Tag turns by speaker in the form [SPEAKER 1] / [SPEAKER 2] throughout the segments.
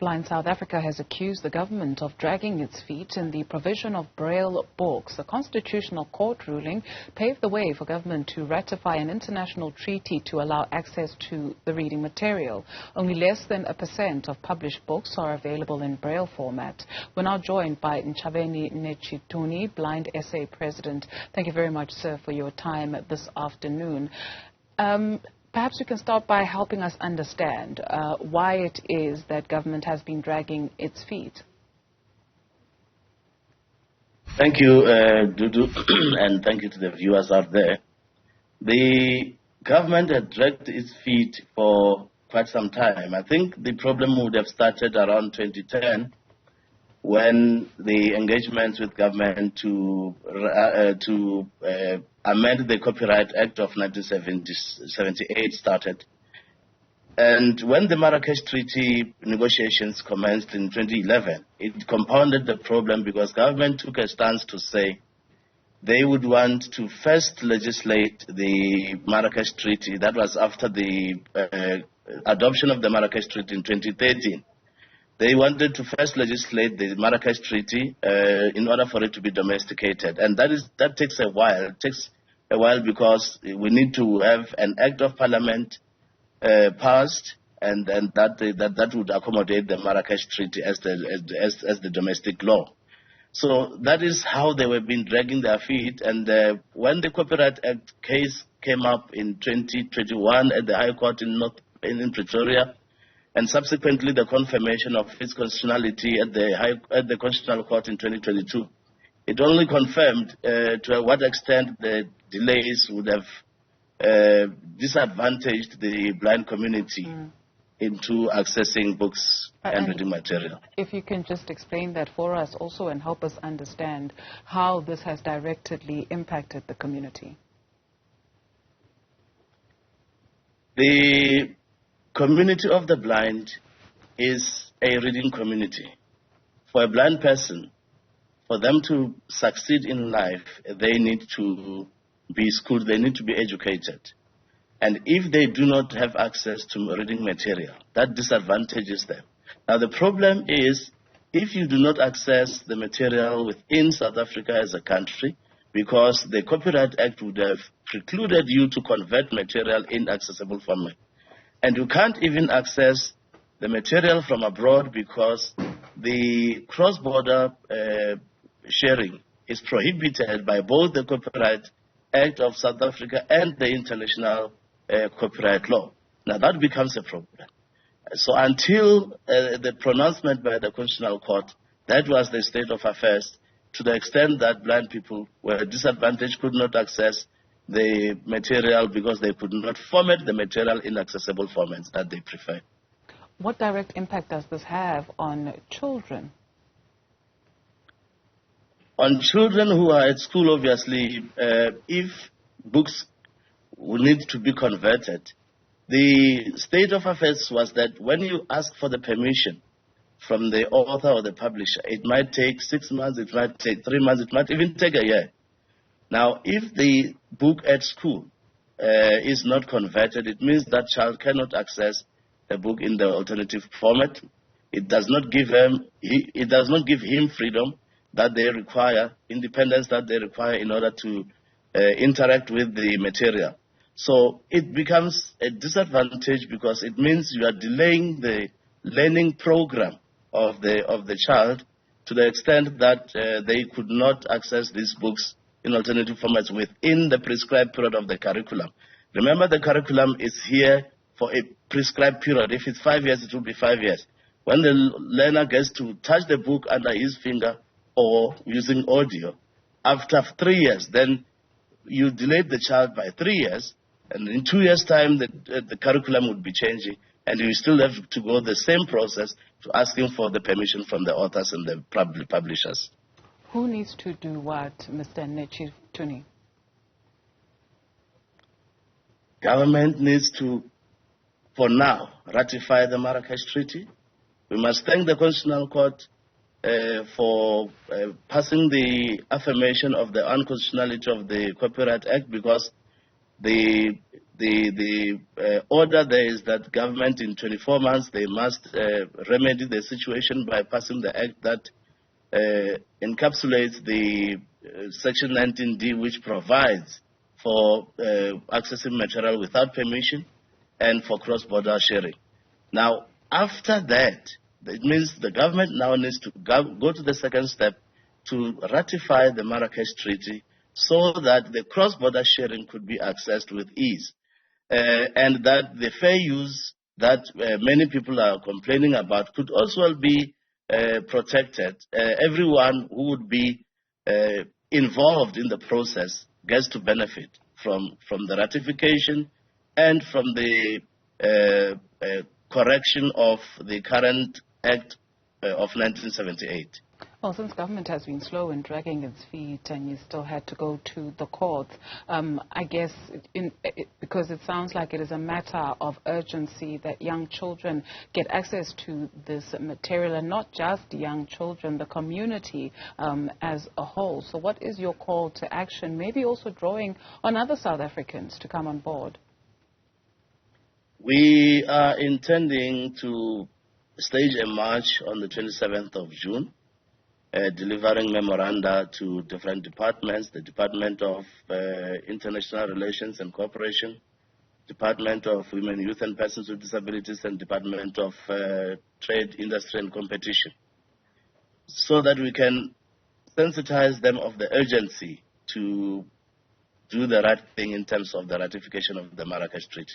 [SPEAKER 1] Blind South Africa has accused the government of dragging its feet in the provision of Braille books. A constitutional court ruling paved the way for government to ratify an international treaty to allow access to the reading material. Only less than 1% of published books are available in Braille format. We're now joined by Ntshavheni Netshituni, Blind SA President. Thank you very much, sir, for your time this afternoon. Perhaps you can start by helping us understand why it is that government has been dragging its feet.
[SPEAKER 2] Thank you, Dudu, and thank you to the viewers out there. The government had dragged its feet for quite some time. I think the problem would have started around 2010 when the engagements with government to amend the Copyright Act of 1978 started. And when the Marrakesh Treaty negotiations commenced in 2011, it compounded the problem because government took a stance to say they would want to first legislate the Marrakesh Treaty. That was after the adoption of the Marrakesh Treaty in 2013. They wanted to first legislate the Marrakesh Treaty in order for it to be domesticated. And that takes a while. It takes a while because we need to have an Act of Parliament passed, and that would accommodate the Marrakesh Treaty as the domestic law. So that is how they were being dragging their feet. And when the Copyright Act case came up in 2021 at the High Court in Pretoria, and subsequently the confirmation of its constitutionality at the Constitutional Court in 2022, it only confirmed to what extent the delays would have disadvantaged the blind community into accessing books and reading material.
[SPEAKER 1] If you can just explain that for us also and help us understand how this has directly impacted the community.
[SPEAKER 2] The community of the blind is a reading community. For a blind person, for them to succeed in life, they need to be schooled, they need to be educated. And if they do not have access to reading material, that disadvantages them. Now the problem is, if you do not access the material within South Africa as a country, because the Copyright Act would have precluded you to convert material in accessible format. And you can't even access the material from abroad because the cross-border sharing is prohibited by both the Copyright Act of South Africa and the international copyright law. Now that becomes a problem. So until the pronouncement by the Constitutional Court, that was the state of affairs, to the extent that blind people were disadvantaged, could not access the material because they could not format the material in accessible formats that they prefer.
[SPEAKER 1] What direct impact does this have on children?
[SPEAKER 2] On children who are at school, obviously, if books will need to be converted, the state of affairs was that when you ask for the permission from the author or the publisher, it might take 6 months, it might take 3 months, it might even take a year. Now, if the book at school is not converted, it means that child cannot access the book in the alternative format. It does not give him freedom that they require, independence that they require in order to interact with the material. So it becomes a disadvantage because it means you are delaying the learning program of the child to the extent that they could not access these books in alternative formats within the prescribed period of the curriculum. Remember, the curriculum is here for a prescribed period. If it's 5 years, it will be 5 years. When the learner gets to touch the book under his finger or using audio, after 3 years, then you delayed the child by 3 years, and in 2 years' time, the curriculum would be changing, and you still have to go the same process to asking for the permission from the authors and the publishers.
[SPEAKER 1] Who needs to do what, Mr. Netshituni?
[SPEAKER 2] Government needs to, for now, ratify the Marrakesh Treaty. We must thank the Constitutional Court for passing the affirmation of the unconstitutionality of the Copyright Act, because the The order there is that government in 24 months, they must remedy the situation by passing the act that encapsulates the Section 19D, which provides for accessing material without permission and for cross-border sharing. Now, after that, it means the government now needs to go to the second step to ratify the Marrakesh Treaty so that the cross-border sharing could be accessed with ease. And that the fair use that many people are complaining about could also be protected. Everyone who would be involved in the process gets to benefit from the ratification and from the correction of the current Act of 1978.
[SPEAKER 1] Well, since government has been slow in dragging its feet and you still had to go to the courts, I guess because it sounds like it is a matter of urgency that young children get access to this material, and not just young children, the community as a whole. So what is your call to action, maybe also drawing on other South Africans to come on board?
[SPEAKER 2] We are intending to stage a march on the 27th of June. Delivering memoranda to different departments, the Department of International Relations and Cooperation, Department of Women, Youth and Persons with Disabilities, and Department of Trade, Industry and Competition, so that we can sensitize them of the urgency to do the right thing in terms of the ratification of the Marrakesh Treaty.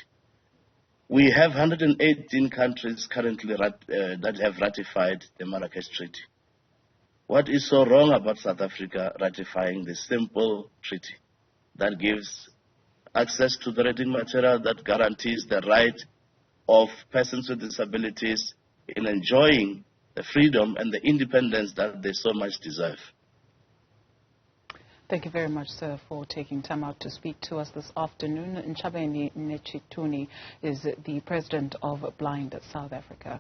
[SPEAKER 2] We have 118 countries currently that have ratified the Marrakesh Treaty. What is so wrong about South Africa ratifying this simple treaty that gives access to the reading material, that guarantees the right of persons with disabilities in enjoying the freedom and the independence that they so much deserve?
[SPEAKER 1] Thank you very much, sir, for taking time out to speak to us this afternoon. Ntshavheni Netshituni is the president of Blind South Africa.